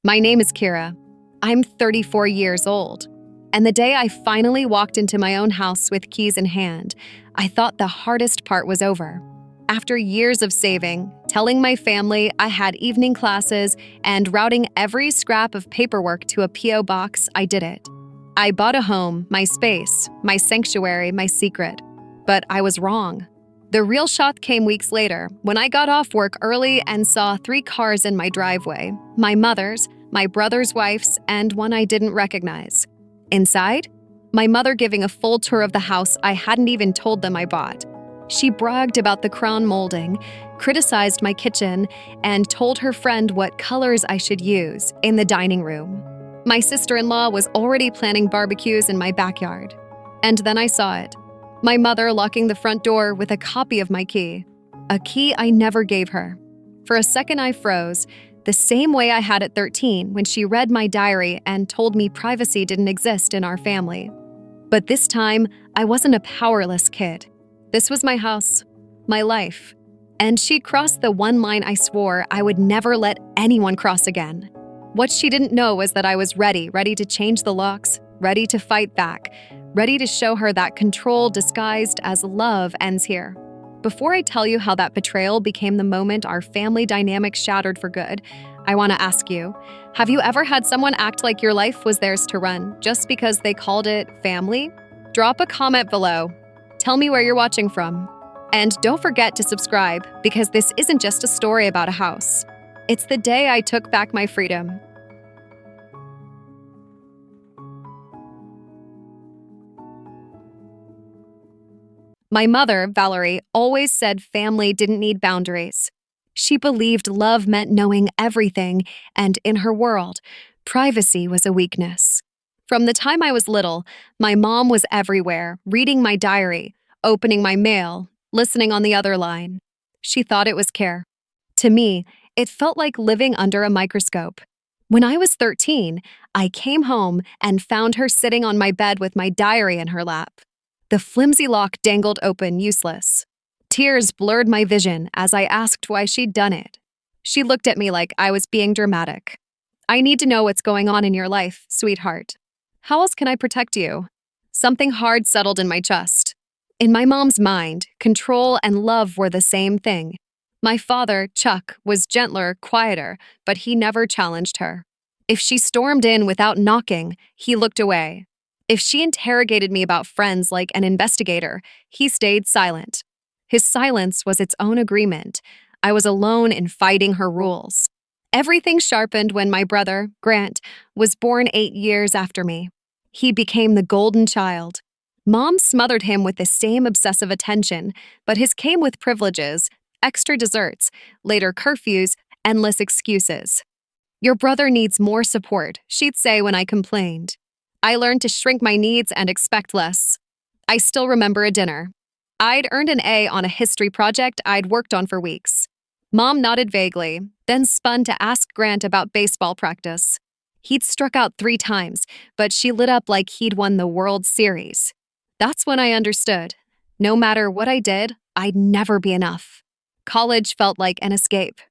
My name is Kira. I'm 34 years old. And the day I finally walked into my own house with keys in hand, I thought the hardest part was over. After years of saving, telling my family I had evening classes, and routing every scrap of paperwork to a P.O. box, I did it. I bought a home, my space, my sanctuary, my secret. But I was wrong. The real shock came weeks later when I got off work early and saw 3 cars in my driveway: my mother's, my brother's wife's, and one I didn't recognize. Inside, my mother giving a full tour of the house I hadn't even told them I bought. She bragged about the crown molding, criticized my kitchen, and told her friend what colors I should use in the dining room. My sister-in-law was already planning barbecues in my backyard. And then I saw it. My mother locking the front door with a copy of my key. A key I never gave her. For a second I froze, the same way I had at 13 when she read my diary and told me privacy didn't exist in our family. But this time, I wasn't a powerless kid. This was my house, my life. And she crossed the one line I swore I would never let anyone cross again. What she didn't know was that I was ready to change the locks, ready to fight back, ready to show her that control disguised as love ends here. Before I tell you how that betrayal became the moment our family dynamic shattered for good, I want to ask you, have you ever had someone act like your life was theirs to run just because they called it family? Drop a comment below. Tell me where you're watching from. And don't forget to subscribe, because this isn't just a story about a house. It's the day I took back my freedom. My mother, Valerie, always said family didn't need boundaries. She believed love meant knowing everything, and in her world, privacy was a weakness. From the time I was little, my mom was everywhere, reading my diary, opening my mail, listening on the other line. She thought it was care. To me, it felt like living under a microscope. When I was 13, I came home and found her sitting on my bed with my diary in her lap. The flimsy lock dangled open, useless. Tears blurred my vision as I asked why she'd done it. She looked at me like I was being dramatic. "I need to know what's going on in your life, sweetheart. How else can I protect you?" Something hard settled in my chest. In my mom's mind, control and love were the same thing. My father, Chuck, was gentler, quieter, but he never challenged her. If she stormed in without knocking, he looked away. If she interrogated me about friends like an investigator, he stayed silent. His silence was its own agreement. I was alone in fighting her rules. Everything sharpened when my brother, Grant, was born 8 years after me. He became the golden child. Mom smothered him with the same obsessive attention, but his came with privileges, extra desserts, later curfews, endless excuses. "Your brother needs more support," she'd say when I complained. I learned to shrink my needs and expect less. I still remember a dinner. I'd earned an A on a history project I'd worked on for weeks. Mom nodded vaguely, then spun to ask Grant about baseball practice. He'd struck out 3 times, but she lit up like he'd won the World Series. That's when I understood. No matter what I did, I'd never be enough. College felt like an escape.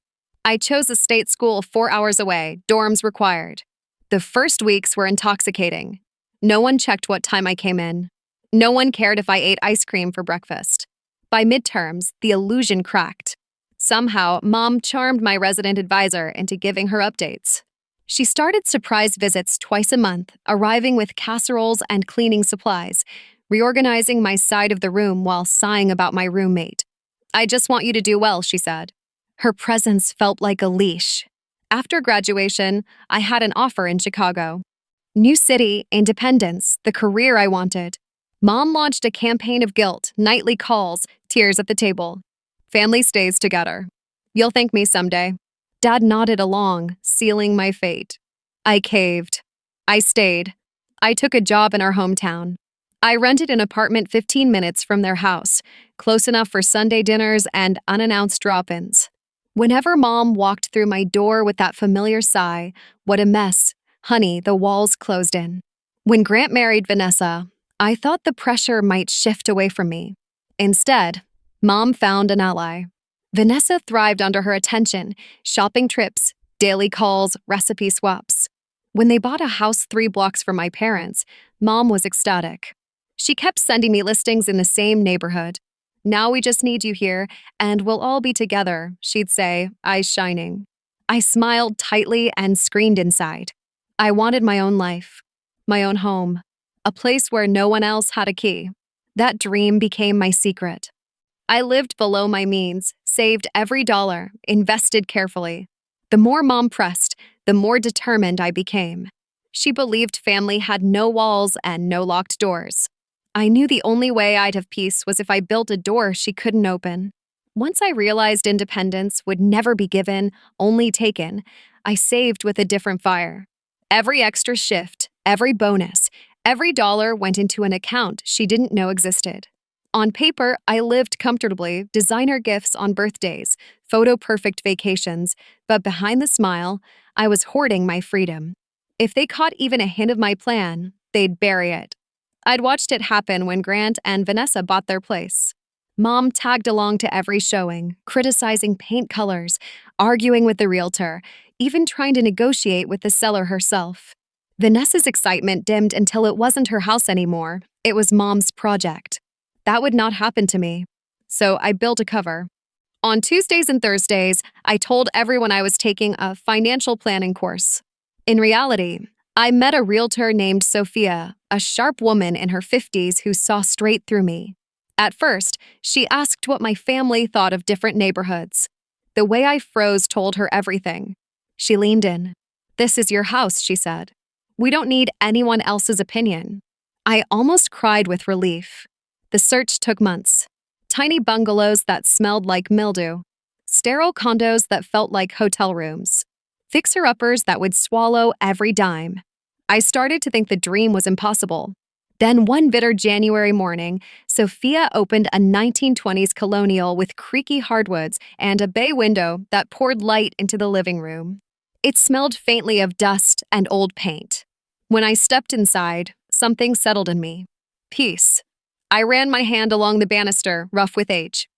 I chose a state school 4 hours away, dorms required. The first weeks were intoxicating. No one checked what time I came in. No one cared if I ate ice cream for breakfast. By midterms, the illusion cracked. Somehow, Mom charmed my resident advisor into giving her updates. She started surprise visits twice a month, arriving with casseroles and cleaning supplies, reorganizing my side of the room while sighing about my roommate. "I just want you to do well," she said. Her presence felt like a leash. After graduation, I had an offer in Chicago. New city, independence, the career I wanted. Mom launched a campaign of guilt, nightly calls, tears at the table. "Family stays together. You'll thank me someday." Dad nodded along, sealing my fate. I caved. I stayed. I took a job in our hometown. I rented an apartment 15 minutes from their house, close enough for Sunday dinners and unannounced drop-ins. Whenever Mom walked through my door with that familiar sigh, "What a mess. Honey, the walls closed in." When Grant married Vanessa, I thought the pressure might shift away from me. Instead, Mom found an ally. Vanessa thrived under her attention, shopping trips, Daily calls, recipe swaps. When they bought a house 3 blocks from my parents, Mom was ecstatic. She kept sending me listings in the same neighborhood. Now we just need you here, and we'll all be together, she'd say, eyes shining. I smiled tightly and screamed inside. I wanted my own life, my own home, a place where no one else had a key. That dream became my secret. I lived below my means, saved every dollar, invested carefully. The more Mom pressed, the more determined I became. She believed family had no walls and no locked doors. I knew the only way I'd have peace was if I built a door she couldn't open. Once I realized independence would never be given, only taken, I saved with a different fire. Every extra shift, every bonus, every dollar went into an account she didn't know existed. On paper, I lived comfortably, designer gifts on birthdays, photo-perfect vacations, but behind the smile, I was hoarding my freedom. If they caught even a hint of my plan, they'd bury it. I'd watched it happen when Grant and Vanessa bought their place. Mom tagged along to every showing, criticizing paint colors, arguing with the realtor, even trying to negotiate with the seller herself. Vanessa's excitement dimmed until it wasn't her house anymore. It was Mom's project. That would not happen to me. So I built a cover. On Tuesdays and Thursdays, I told everyone I was taking a financial planning course. In reality, I met a realtor named Sophia, a sharp woman in her 50s who saw straight through me. At first, she asked what my family thought of different neighborhoods. The way I froze told her everything. She leaned in. "This is your house," she said. "We don't need anyone else's opinion." I almost cried with relief. The search took months. Tiny bungalows that smelled like mildew. Sterile condos that felt like hotel rooms. Fixer-uppers that would swallow every dime. I started to think the dream was impossible. Then one bitter January morning, Sophia opened a 1920s colonial with creaky hardwoods and a bay window that poured light into the living room. It smelled faintly of dust and old paint. When I stepped inside, something settled in me. Peace. I ran my hand along the banister, rough with age.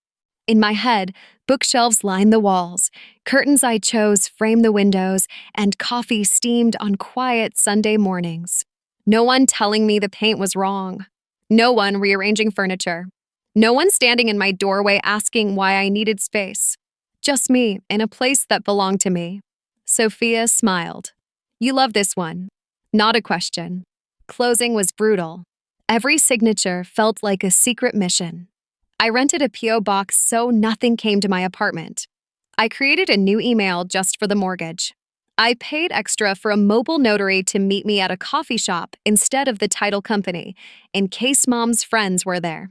In my head, bookshelves lined the walls, curtains I chose framed the windows, and coffee steamed on quiet Sunday mornings. No one telling me the paint was wrong. No one rearranging furniture. No one standing in my doorway asking why I needed space. Just me in a place that belonged to me. Sophia smiled. "You love this one." Not a question. Closing was brutal. Every signature felt like a secret mission. I rented a P.O. box so nothing came to my apartment. I created a new email just for the mortgage. I paid extra for a mobile notary to meet me at a coffee shop instead of the title company, in case Mom's friends were there.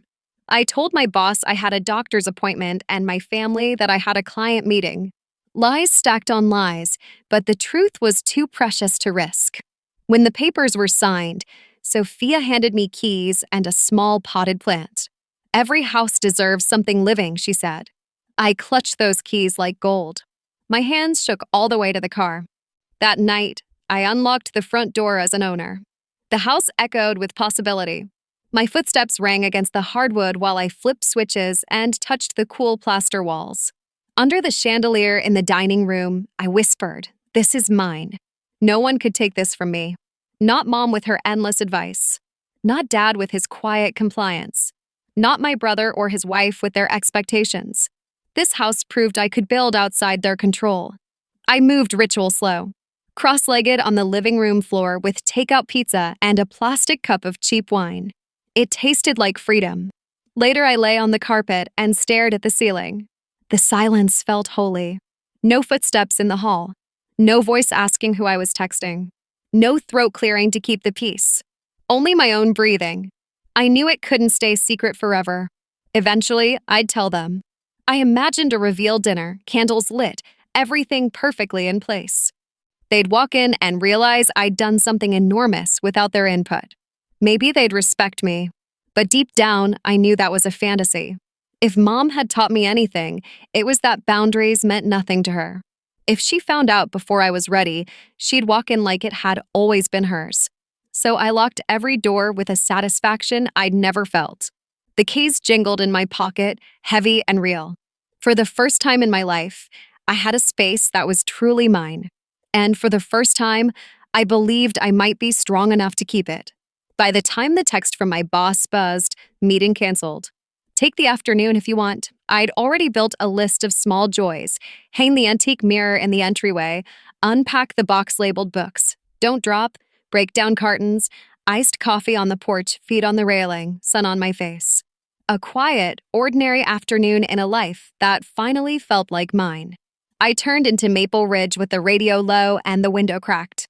I told my boss I had a doctor's appointment and my family that I had a client meeting. Lies stacked on lies, but the truth was too precious to risk. When the papers were signed, Sophia handed me keys and a small potted plant. "Every house deserves something living," she said. I clutched those keys like gold. My hands shook all the way to the car. That night, I unlocked the front door as an owner. The house echoed with possibility. My footsteps rang against the hardwood while I flipped switches and touched the cool plaster walls. Under the chandelier in the dining room, I whispered, "This is mine. No one could take this from me." Not Mom with her endless advice. Not Dad with his quiet compliance. Not my brother or his wife with their expectations. This house proved I could build outside their control. I moved ritual slow. Cross-legged on the living room floor with takeout pizza and a plastic cup of cheap wine. It tasted like freedom. Later, I lay on the carpet and stared at the ceiling. The silence felt holy. No footsteps in the hall. No voice asking who I was texting. No throat clearing to keep the peace. Only my own breathing. I knew it couldn't stay secret forever. Eventually, I'd tell them. I imagined a reveal dinner, candles lit, everything perfectly in place. They'd walk in and realize I'd done something enormous without their input. Maybe they'd respect me, but deep down, I knew that was a fantasy. If Mom had taught me anything, it was that boundaries meant nothing to her. If she found out before I was ready, she'd walk in like it had always been hers. So I locked every door with a satisfaction I'd never felt. The keys jingled in my pocket, heavy and real. For the first time in my life, I had a space that was truly mine. And for the first time, I believed I might be strong enough to keep it. By the time the text from my boss buzzed, meeting canceled. Take the afternoon if you want. I'd already built a list of small joys. Hang the antique mirror in the entryway, unpack the box labeled books. Don't drop, break down cartons, iced coffee on the porch, feet on the railing, sun on my face. A quiet, ordinary afternoon in a life that finally felt like mine. I turned into Maple Ridge with the radio low and the window cracked.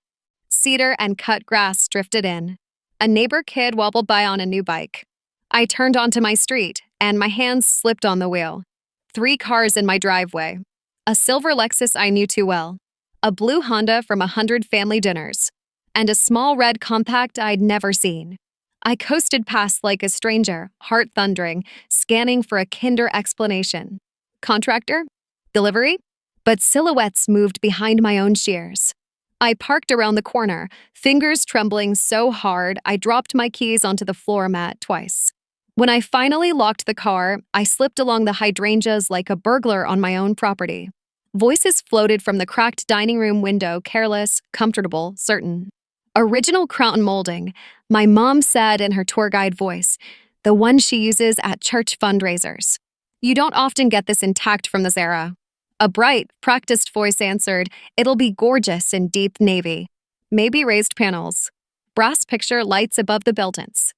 Cedar and cut grass drifted in. A neighbor kid wobbled by on a new bike. I turned onto my street, and my hands slipped on the wheel. 3 cars in my driveway. A silver Lexus I knew too well. A blue Honda from 100 family dinners. And a small red compact I'd never seen. I coasted past like a stranger, heart thundering, scanning for a kinder explanation. Contractor? Delivery? But silhouettes moved behind my own shears. I parked around the corner, fingers trembling so hard I dropped my keys onto the floor mat twice. When I finally locked the car, I slipped along the hydrangeas like a burglar on my own property. Voices floated from the cracked dining room window, careless, comfortable, certain. Original crown molding, my mom said in her tour guide voice, the one she uses at church fundraisers. You don't often get this intact from this era. A bright, practiced voice answered, it'll be gorgeous in deep navy. Maybe raised panels. Brass picture lights above the buildings.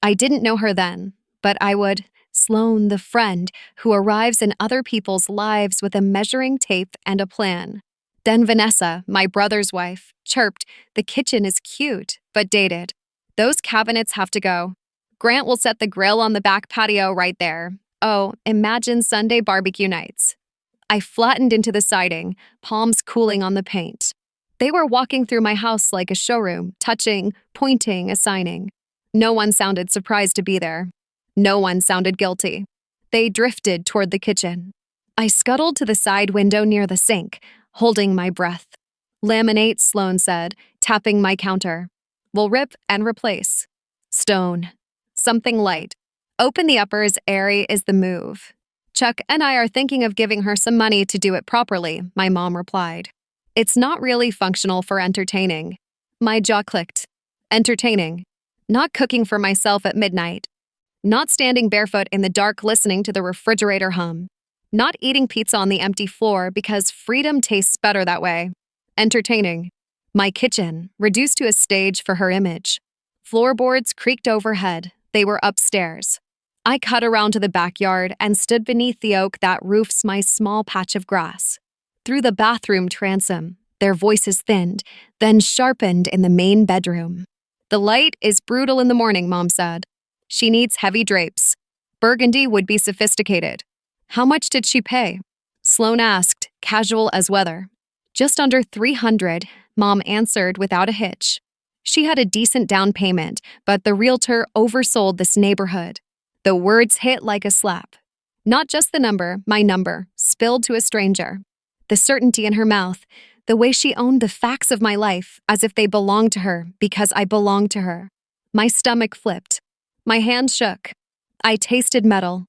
I didn't know her then, but I would. Sloan, the friend who arrives in other people's lives with a measuring tape and a plan. Then Vanessa, my brother's wife, chirped, the kitchen is cute, but dated. Those cabinets have to go. Grant will set the grill on the back patio right there. Oh, imagine Sunday barbecue nights. I flattened into the siding, palms cooling on the paint. They were walking through my house like a showroom, touching, pointing, assigning. No one sounded surprised to be there. No one sounded guilty. They drifted toward the kitchen. I scuttled to the side window near the sink, holding my breath. Laminate, Sloan said, tapping my counter. We'll rip and replace. Stone. Something light. Open the uppers, airy is the move. Chuck and I are thinking of giving her some money to do it properly, my mom replied. It's not really functional for entertaining. My jaw clicked. Entertaining. Not cooking for myself at midnight. Not standing barefoot in the dark listening to the refrigerator hum. Not eating pizza on the empty floor because freedom tastes better that way. Entertaining. My kitchen, reduced to a stage for her image. Floorboards creaked overhead. They were upstairs. I cut around to the backyard and stood beneath the oak that roofs my small patch of grass. Through the bathroom transom, their voices thinned, then sharpened in the main bedroom. The light is brutal in the morning, Mom said. She needs heavy drapes. Burgundy would be sophisticated. How much did she pay? Sloan asked, casual as weather. Just under $300, Mom answered without a hitch. She had a decent down payment, but the realtor oversold this neighborhood. The words hit like a slap. Not just the number, my number, spilled to a stranger. The certainty in her mouth, the way she owned the facts of my life as if they belonged to her because I belonged to her. My stomach flipped. My hand shook. I tasted metal.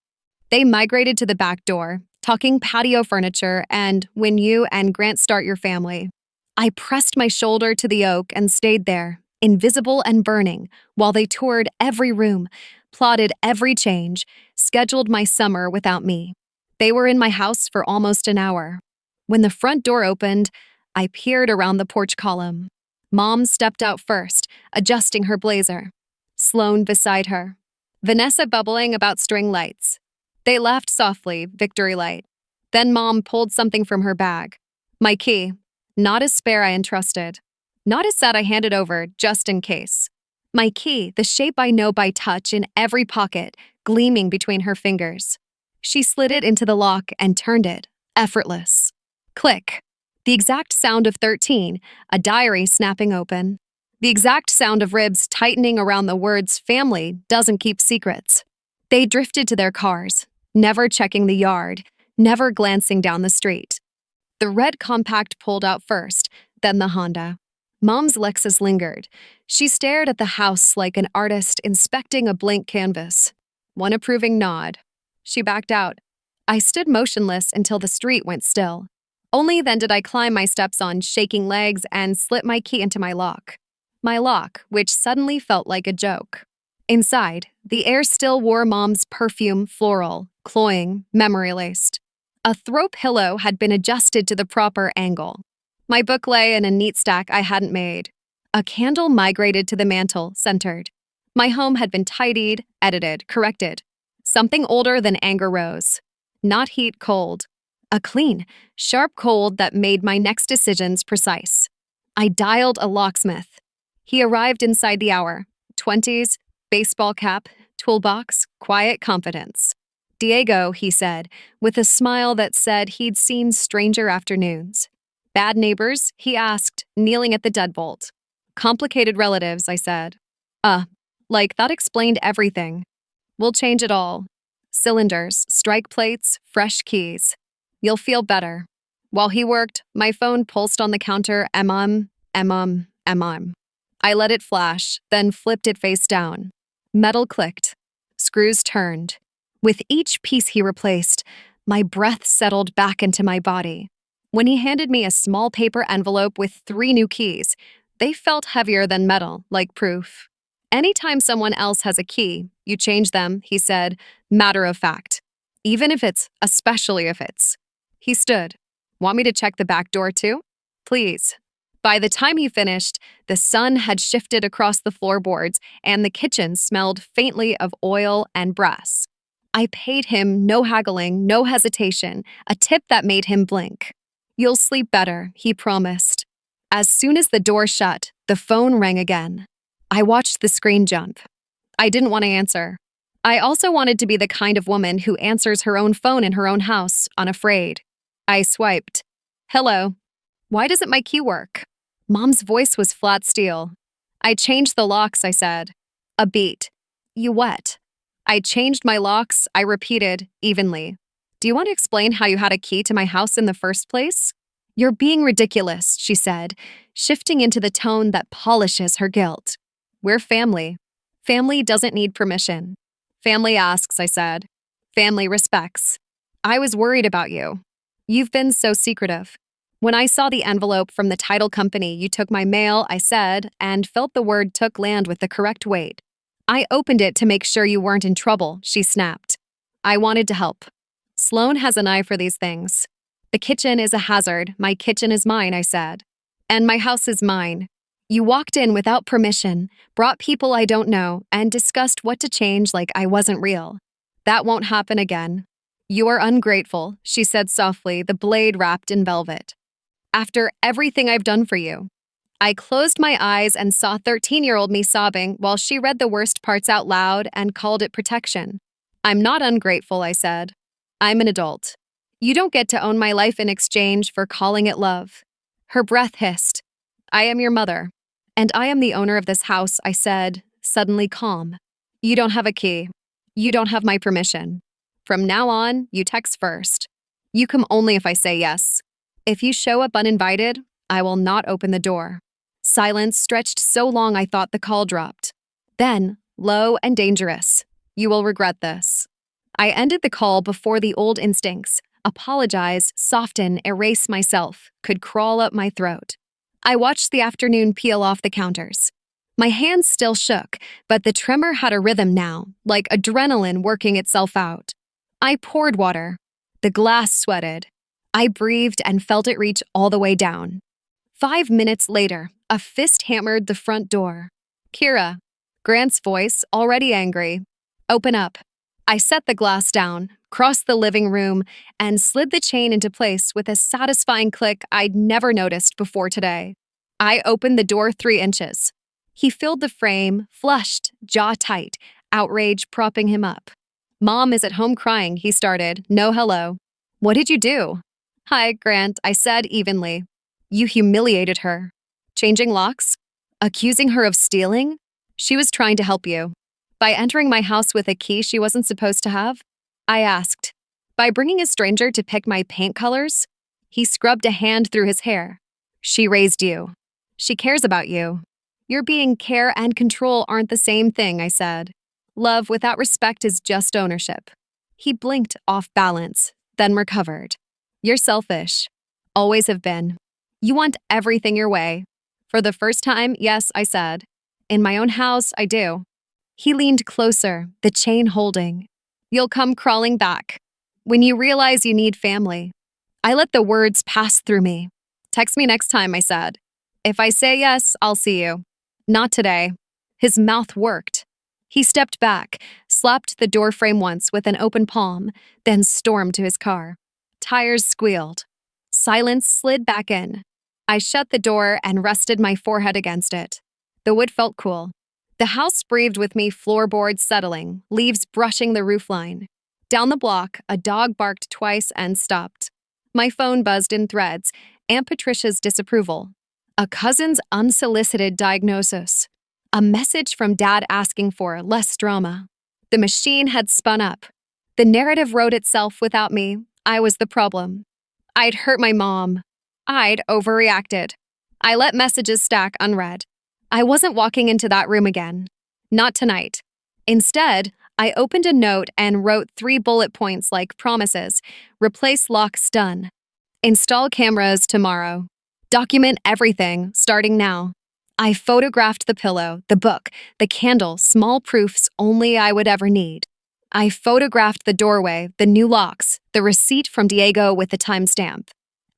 They migrated to the back door, talking patio furniture and when you and Grant start your family. I pressed my shoulder to the oak and stayed there, invisible and burning, while they toured every room, plotted every change, scheduled my summer without me. They were in my house for almost an hour. When the front door opened, I peered around the porch column. Mom stepped out first, adjusting her blazer. Sloan beside her. Vanessa bubbling about string lights. They laughed softly, victory light. Then Mom pulled something from her bag. My key. Not a spare I entrusted. Not a set I handed over, just in case. My key, the shape I know by touch in every pocket, gleaming between her fingers. She slid it into the lock and turned it, effortless. Click. The exact sound of 13, a diary snapping open. The exact sound of ribs tightening around the words family doesn't keep secrets. They drifted to their cars, never checking the yard, never glancing down the street. The red compact pulled out first, then the Honda. Mom's Lexus lingered. She stared at the house like an artist inspecting a blank canvas. One approving nod. She backed out. I stood motionless until the street went still. Only then did I climb my steps on shaking legs and slip my key into my lock. My lock, which suddenly felt like a joke. Inside, the air still wore Mom's perfume, floral, cloying, memory-laced. A throw pillow had been adjusted to the proper angle. My book lay in a neat stack I hadn't made. A candle migrated to the mantel, centered. My home had been tidied, edited, corrected. Something older than anger rose. Not heat, cold. A clean, sharp cold that made my next decisions precise. I dialed a locksmith. He arrived inside the hour. 20s, baseball cap, toolbox, quiet confidence. Diego, he said, with a smile that said he'd seen stranger afternoons. Bad neighbors, he asked, kneeling at the deadbolt. Complicated relatives, I said. Like that explained everything. We'll change it all. Cylinders, strike plates, fresh keys. You'll feel better. While he worked, my phone pulsed on the counter, mm. I let it flash, then flipped it face down. Metal clicked. Screws turned. With each piece he replaced, my breath settled back into my body. When he handed me a small paper envelope with 3 new keys, they felt heavier than metal, like proof. Anytime someone else has a key, you change them, he said, matter of fact. Especially if it's. He stood. Want me to check the back door too? Please. By the time he finished, the sun had shifted across the floorboards and the kitchen smelled faintly of oil and brass. I paid him no haggling, no hesitation, a tip that made him blink. You'll sleep better, he promised. As soon as the door shut, the phone rang again. I watched the screen jump. I didn't want to answer. I also wanted to be the kind of woman who answers her own phone in her own house, unafraid. I swiped. Hello. Why doesn't my key work? Mom's voice was flat steel. I changed the locks, I said. A beat. You what? I changed my locks, I repeated, evenly. Do you want to explain how you had a key to my house in the first place? You're being ridiculous, she said, shifting into the tone that polishes her guilt. We're family. Family doesn't need permission. Family asks, I said. Family respects. I was worried about you. You've been so secretive. When I saw the envelope from the title company, you took my mail, I said, and felt the word took land with the correct weight. I opened it to make sure you weren't in trouble, she snapped. I wanted to help. Sloan has an eye for these things. The kitchen is a hazard. My kitchen is mine, I said. And my house is mine. You walked in without permission, brought people I don't know, and discussed what to change like I wasn't real. That won't happen again. You are ungrateful, she said softly, the blade wrapped in velvet. After everything I've done for you. I closed my eyes and saw 13-year-old me sobbing while she read the worst parts out loud and called it protection. I'm not ungrateful, I said. I'm an adult. You don't get to own my life in exchange for calling it love. Her breath hissed. I am your mother. And I am the owner of this house, I said, suddenly calm. You don't have a key. You don't have my permission. From now on, you text first. You come only if I say yes. If you show up uninvited, I will not open the door. Silence stretched so long I thought the call dropped. Then, low and dangerous. You will regret this. I ended the call before the old instincts, apologize, soften, erase myself, could crawl up my throat. I watched the afternoon peel off the counters. My hands still shook, but the tremor had a rhythm now, like adrenaline working itself out. I poured water. The glass sweated. I breathed and felt it reach all the way down. 5 minutes later, a fist hammered the front door. Kira. Grant's voice, already angry. Open up. I set the glass down, crossed the living room, and slid the chain into place with a satisfying click I'd never noticed before today. I opened the door 3 inches. He filled the frame, flushed, jaw tight, outrage propping him up. Mom is at home crying, he started. No hello. What did you do? Hi, Grant, I said evenly. You humiliated her. Changing locks? Accusing her of stealing? She was trying to help you. By entering my house with a key she wasn't supposed to have? I asked. By bringing a stranger to pick my paint colors? He scrubbed a hand through his hair. She raised you. She cares about you. Your being care and control aren't the same thing, I said. Love without respect is just ownership. He blinked off balance, then recovered. You're selfish. Always have been. You want everything your way. For the first time, yes, I said. In my own house, I do. He leaned closer, the chain holding. You'll come crawling back. When you realize you need family. I let the words pass through me. Text me next time, I said. If I say yes, I'll see you. Not today. His mouth worked. He stepped back, slapped the doorframe once with an open palm, then stormed to his car. Tires squealed. Silence slid back in. I shut the door and rested my forehead against it. The wood felt cool. The house breathed with me, floorboards settling, leaves brushing the roofline. Down the block, a dog barked twice and stopped. My phone buzzed in threads. Aunt Patricia's disapproval. A cousin's unsolicited diagnosis. A message from Dad asking for less drama. The machine had spun up. The narrative wrote itself without me. I was the problem. I'd hurt my mom. I'd overreacted. I let messages stack unread. I wasn't walking into that room again. Not tonight. Instead, I opened a note and wrote 3 bullet points like promises. Replace locks done. Install cameras tomorrow. Document everything, starting now. I photographed the pillow, the book, the candle, small proofs only I would ever need. I photographed the doorway, the new locks, the receipt from Diego with the timestamp.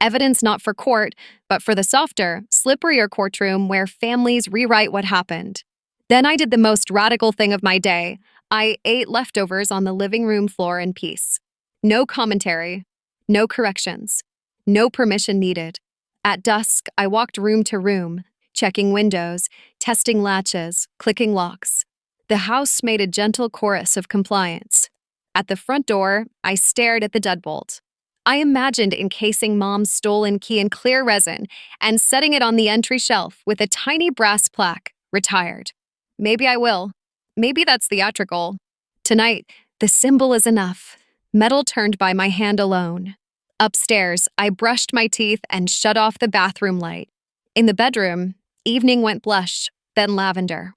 Evidence not for court, but for the softer, slipperier courtroom where families rewrite what happened. Then I did the most radical thing of my day. I ate leftovers on the living room floor in peace. No commentary, no corrections, no permission needed. At dusk, I walked room to room, checking windows, testing latches, clicking locks. The house made a gentle chorus of compliance. At the front door, I stared at the deadbolt. I imagined encasing Mom's stolen key in clear resin and setting it on the entry shelf with a tiny brass plaque, retired. Maybe I will. Maybe that's theatrical. Tonight, the symbol is enough. Metal turned by my hand alone. Upstairs, I brushed my teeth and shut off the bathroom light. In the bedroom, evening went blush, then lavender.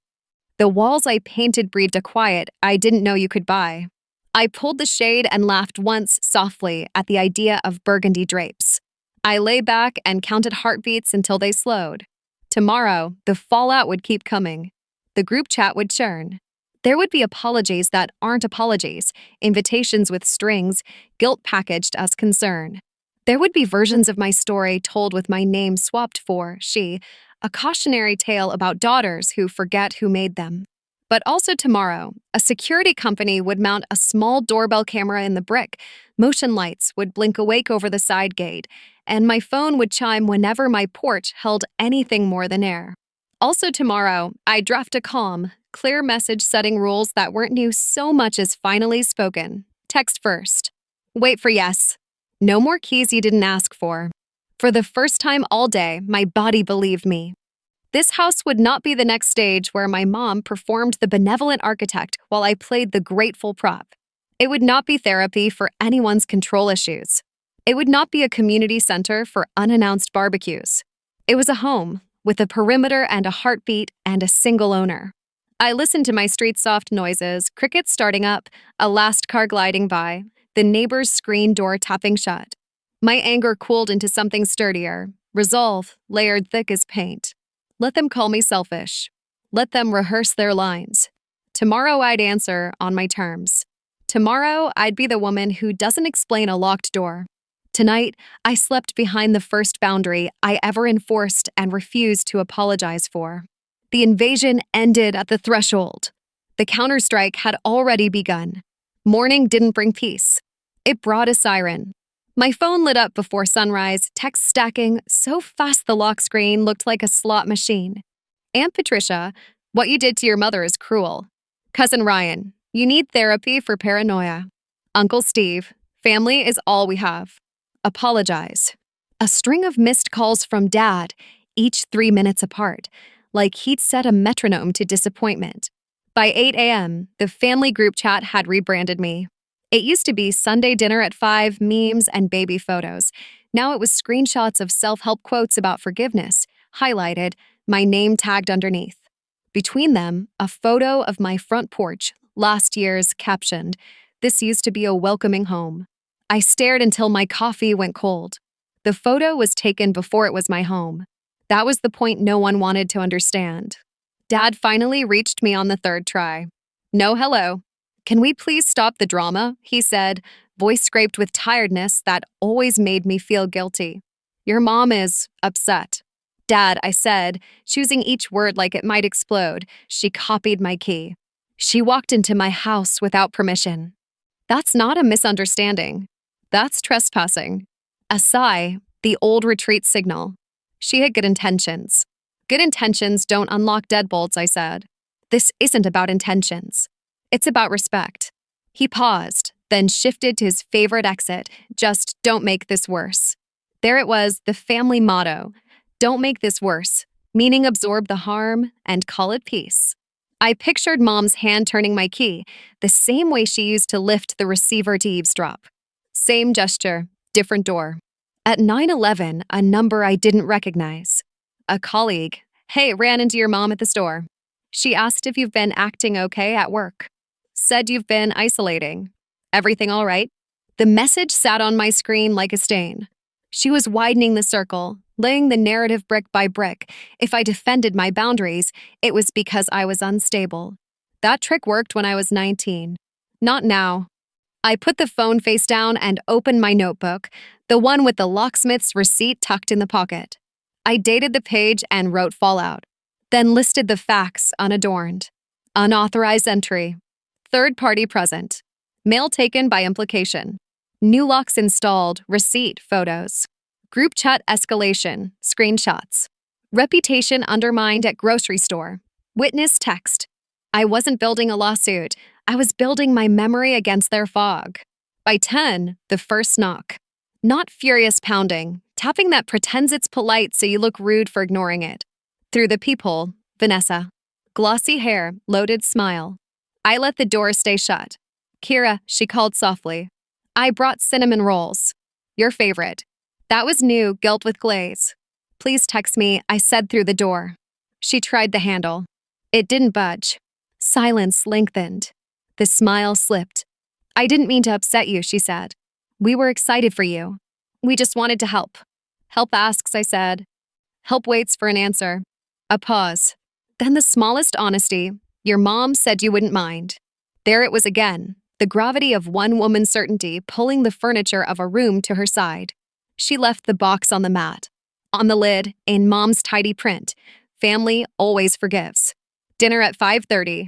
The walls I painted breathed a quiet I didn't know you could buy. I pulled the shade and laughed once softly at the idea of burgundy drapes. I lay back and counted heartbeats until they slowed. Tomorrow, the fallout would keep coming. The group chat would churn. There would be apologies that aren't apologies, invitations with strings, guilt packaged as concern. There would be versions of my story told with my name swapped for she, a cautionary tale about daughters who forget who made them. But also tomorrow, a security company would mount a small doorbell camera in the brick, motion lights would blink awake over the side gate, and my phone would chime whenever my porch held anything more than air. Also tomorrow, I'd draft a calm, clear message setting rules that weren't new so much as finally spoken. Text first. Wait for yes. No more keys you didn't ask for. For the first time all day, my body believed me. This house would not be the next stage where my mom performed the benevolent architect while I played the grateful prop. It would not be therapy for anyone's control issues. It would not be a community center for unannounced barbecues. It was a home, with a perimeter and a heartbeat and a single owner. I listened to my street soft noises, crickets starting up, a last car gliding by, the neighbor's screen door tapping shut. My anger cooled into something sturdier, resolve layered thick as paint. Let them call me selfish. Let them rehearse their lines. Tomorrow I'd answer on my terms. Tomorrow I'd be the woman who doesn't explain a locked door. Tonight, I slept behind the first boundary I ever enforced and refused to apologize for. The invasion ended at the threshold. The counterstrike had already begun. Morning didn't bring peace. It brought a siren. My phone lit up before sunrise, text stacking so fast the lock screen looked like a slot machine. Aunt Patricia, what you did to your mother is cruel. Cousin Ryan, you need therapy for paranoia. Uncle Steve, family is all we have. Apologize. A string of missed calls from Dad, each 3 minutes apart, like he'd set a metronome to disappointment. By 8 a.m., the family group chat had rebranded me. It used to be Sunday dinner at 5, memes, and baby photos. Now it was screenshots of self-help quotes about forgiveness, highlighted, my name tagged underneath. Between them, a photo of my front porch, last year's captioned, "This used to be a welcoming home." I stared until my coffee went cold. The photo was taken before it was my home. That was the point no one wanted to understand. Dad finally reached me on the third try. No hello. Can we please stop the drama? He said, voice scraped with tiredness that always made me feel guilty. Your mom is upset. Dad, I said, choosing each word like it might explode. She copied my key. She walked into my house without permission. That's not a misunderstanding. That's trespassing. A sigh, the old retreat signal. She had good intentions. Good intentions don't unlock deadbolts, I said. This isn't about intentions. It's about respect. He paused, then shifted to his favorite exit, just don't make this worse. There it was, the family motto. Don't make this worse, meaning absorb the harm and call it peace. I pictured Mom's hand turning my key, the same way she used to lift the receiver to eavesdrop. Same gesture, different door. At 9:11, a number I didn't recognize. A colleague. Hey, ran into your mom at the store. She asked if you've been acting okay at work. Said you've been isolating. Everything all right? The message sat on my screen like a stain. She was widening the circle, laying the narrative brick by brick. If I defended my boundaries, it was because I was unstable. That trick worked when I was 19. Not now. I put the phone face down and opened my notebook, the one with the locksmith's receipt tucked in the pocket. I dated the page and wrote Fallout, then listed the facts unadorned. Unauthorized entry. Third party present. Mail taken by implication. New locks installed, receipt, photos. Group chat escalation, screenshots. Reputation undermined at grocery store. Witness text. I wasn't building a lawsuit. I was building my memory against their fog. By 10, the first knock. Not furious pounding, tapping that pretends it's polite so you look rude for ignoring it. Through the peephole, Vanessa. Glossy hair, loaded smile. I let the door stay shut. Kira, she called softly. I brought cinnamon rolls. Your favorite. That was new, guilt with glaze. Please text me, I said through the door. She tried the handle. It didn't budge. Silence lengthened. The smile slipped. I didn't mean to upset you, she said. We were excited for you. We just wanted to help. Help asks, I said. Help waits for an answer. A pause. Then the smallest honesty. Your mom said you wouldn't mind. There it was again, the gravity of one woman's certainty pulling the furniture of a room to her side. She left the box on the mat. On the lid, in Mom's tidy print, family always forgives. Dinner at 5:30.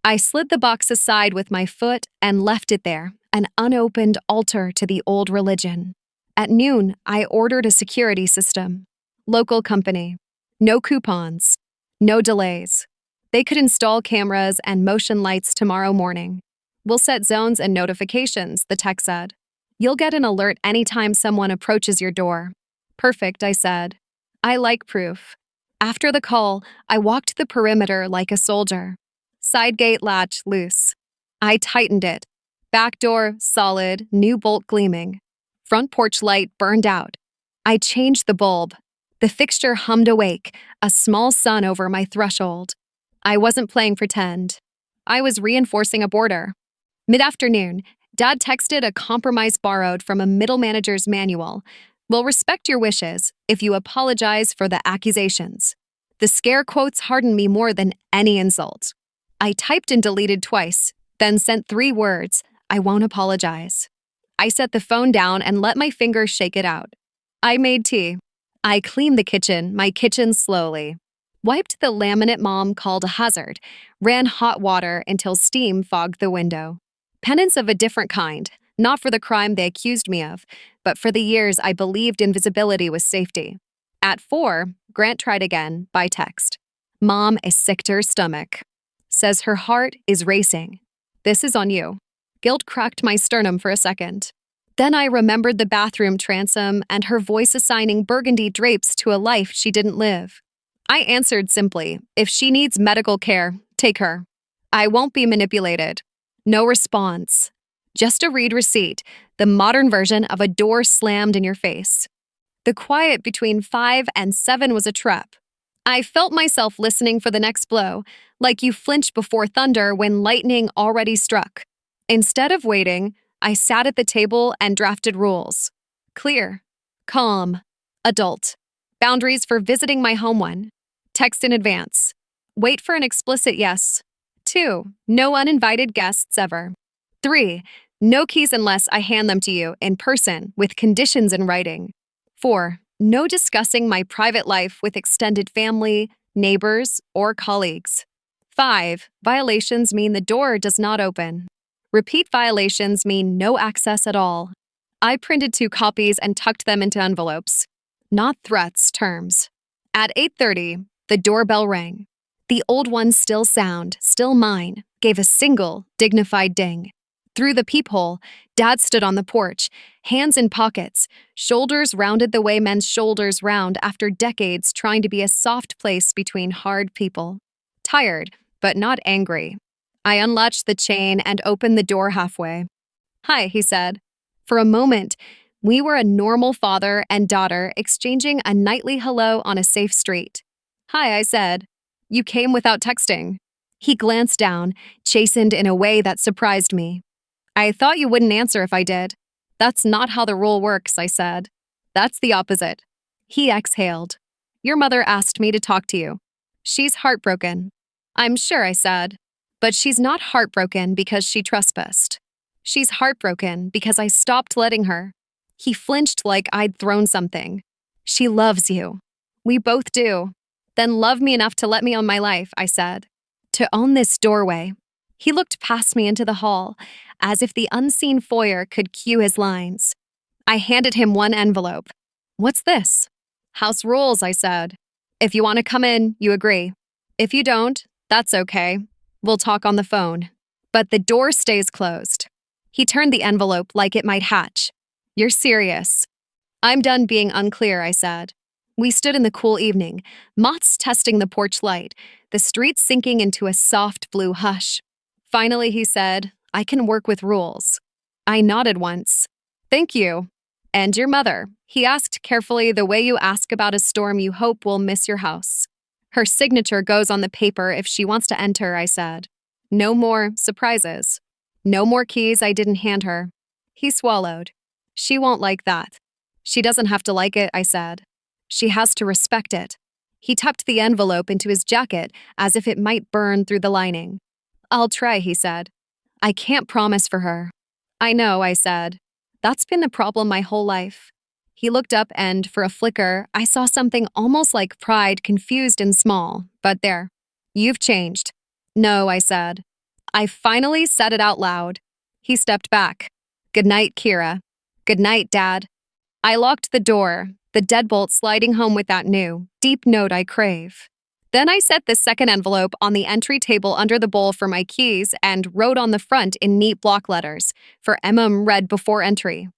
I slid the box aside with my foot and left it there, an unopened altar to the old religion. At noon, I ordered a security system. Local company. No coupons. No delays. They could install cameras and motion lights tomorrow morning. We'll set zones and notifications, the tech said. You'll get an alert anytime someone approaches your door. Perfect, I said. I like proof. After the call, I walked the perimeter like a soldier. Side gate latch loose. I tightened it. Back door solid, new bolt gleaming. Front porch light burned out. I changed the bulb. The fixture hummed awake, a small sun over my threshold. I wasn't playing pretend. I was reinforcing a border. Mid-afternoon, Dad texted a compromise borrowed from a middle manager's manual. We'll respect your wishes if you apologize for the accusations. The scare quotes hardened me more than any insult. I typed and deleted twice, then sent 3 words, I won't apologize. I set the phone down and let my fingers shake it out. I made tea. I cleaned the kitchen, my kitchen slowly. Wiped the laminate Mom called a hazard, ran hot water until steam fogged the window. Penance of a different kind, not for the crime they accused me of, but for the years I believed invisibility was safety. At 4, Grant tried again, by text. Mom is sick to her stomach. Says her heart is racing. This is on you. Guilt cracked my sternum for a second. Then I remembered the bathroom transom and her voice assigning burgundy drapes to a life she didn't live. I answered simply, if she needs medical care, take her. I won't be manipulated. No response. Just a read receipt, the modern version of a door slammed in your face. The quiet between 5 and 7 was a trap. I felt myself listening for the next blow, like you flinch before thunder when lightning already struck. Instead of waiting, I sat at the table and drafted rules. Clear. Calm. Adult. Boundaries for visiting my home. 1. Text in advance. Wait for an explicit yes. 2. No uninvited guests ever. 3. No keys unless I hand them to you in person with conditions in writing. 4. No discussing my private life with extended family, neighbors, or colleagues. 5. Violations mean the door does not open. Repeat violations mean no access at all. I printed 2 copies and tucked them into envelopes. Not threats, terms. At 8:30, the doorbell rang. The old one still sound, still mine, gave a single, dignified ding. Through the peephole, Dad stood on the porch, hands in pockets, shoulders rounded the way men's shoulders round after decades trying to be a soft place between hard people. Tired, but not angry. I unlatched the chain and opened the door halfway. "Hi," he said. For a moment, we were a normal father and daughter exchanging a nightly hello on a safe street. "Hi," I said. "You came without texting." He glanced down, chastened in a way that surprised me. "I thought you wouldn't answer if I did." "That's not how the rule works," I said. "That's the opposite." He exhaled. "Your mother asked me to talk to you. She's heartbroken." "I'm sure," I said. "But she's not heartbroken because she trespassed. She's heartbroken because I stopped letting her." He flinched like I'd thrown something. "She loves you." "We both do." "Then love me enough to let me own my life," I said. "To own this doorway." He looked past me into the hall, as if the unseen foyer could cue his lines. I handed him 1 envelope. "What's this?" "House rules," I said. "If you want to come in, you agree. If you don't, that's okay. We'll talk on the phone. But the door stays closed." He turned the envelope like it might hatch. "You're serious." "I'm done being unclear," I said. We stood in the cool evening, moths testing the porch light, the street sinking into a soft blue hush. Finally, he said, "I can work with rules." I nodded once. "Thank you." "And your mother?" He asked carefully, the way you ask about a storm you hope will miss your house. "Her signature goes on the paper if she wants to enter," I said. "No more surprises. No more keys I didn't hand her." He swallowed. "She won't like that." "She doesn't have to like it," I said. "She has to respect it." He tucked the envelope into his jacket as if it might burn through the lining. "I'll try," he said. "I can't promise for her." "I know," I said. "That's been the problem my whole life." He looked up and, for a flicker, I saw something almost like pride confused and small, but there. "You've changed." "No," I said. I finally said it out loud. He stepped back. "Good night, Kira." "Good night, Dad." I locked the door, the deadbolt sliding home with that new, deep note I crave. Then I set the second envelope on the entry table under the bowl for my keys and wrote on the front in neat block letters, for Emma read before entry.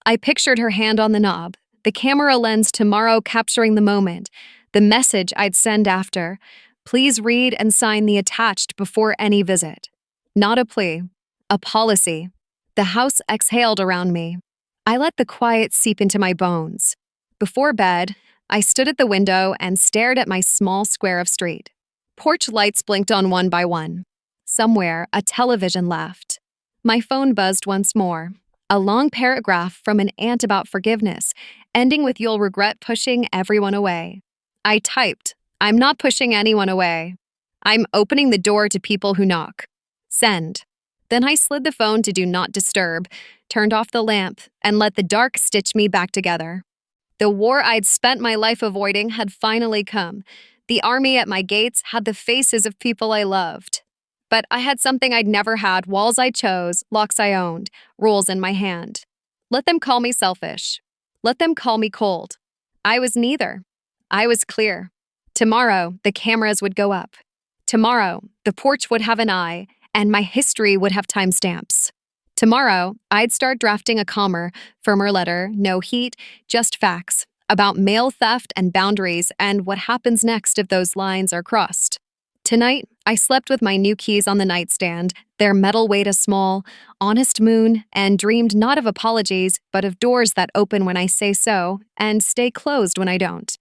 I pictured her hand on the knob, the camera lens tomorrow capturing the moment, the message I'd send after. "Please read and sign the attached before any visit." Not a plea, a policy. The house exhaled around me. I let the quiet seep into my bones. Before bed, I stood at the window and stared at my small square of street. Porch lights blinked on one by one. Somewhere, a television laughed. My phone buzzed once more. A long paragraph from an aunt about forgiveness, ending with "You'll regret pushing everyone away." I typed, "I'm not pushing anyone away. I'm opening the door to people who knock." Send. Then I slid the phone to do not disturb, turned off the lamp, and let the dark stitch me back together. The war I'd spent my life avoiding had finally come. The army at my gates had the faces of people I loved. But I had something I'd never had: walls I chose, locks I owned, rules in my hand. Let them call me selfish. Let them call me cold. I was neither. I was clear. Tomorrow, the cameras would go up. Tomorrow, the porch would have an eye, and my history would have timestamps. Tomorrow, I'd start drafting a calmer, firmer letter, no heat, just facts, about mail theft and boundaries and what happens next if those lines are crossed. Tonight, I slept with my new keys on the nightstand, their metal weight a small, honest moon, and dreamed not of apologies, but of doors that open when I say so and stay closed when I don't.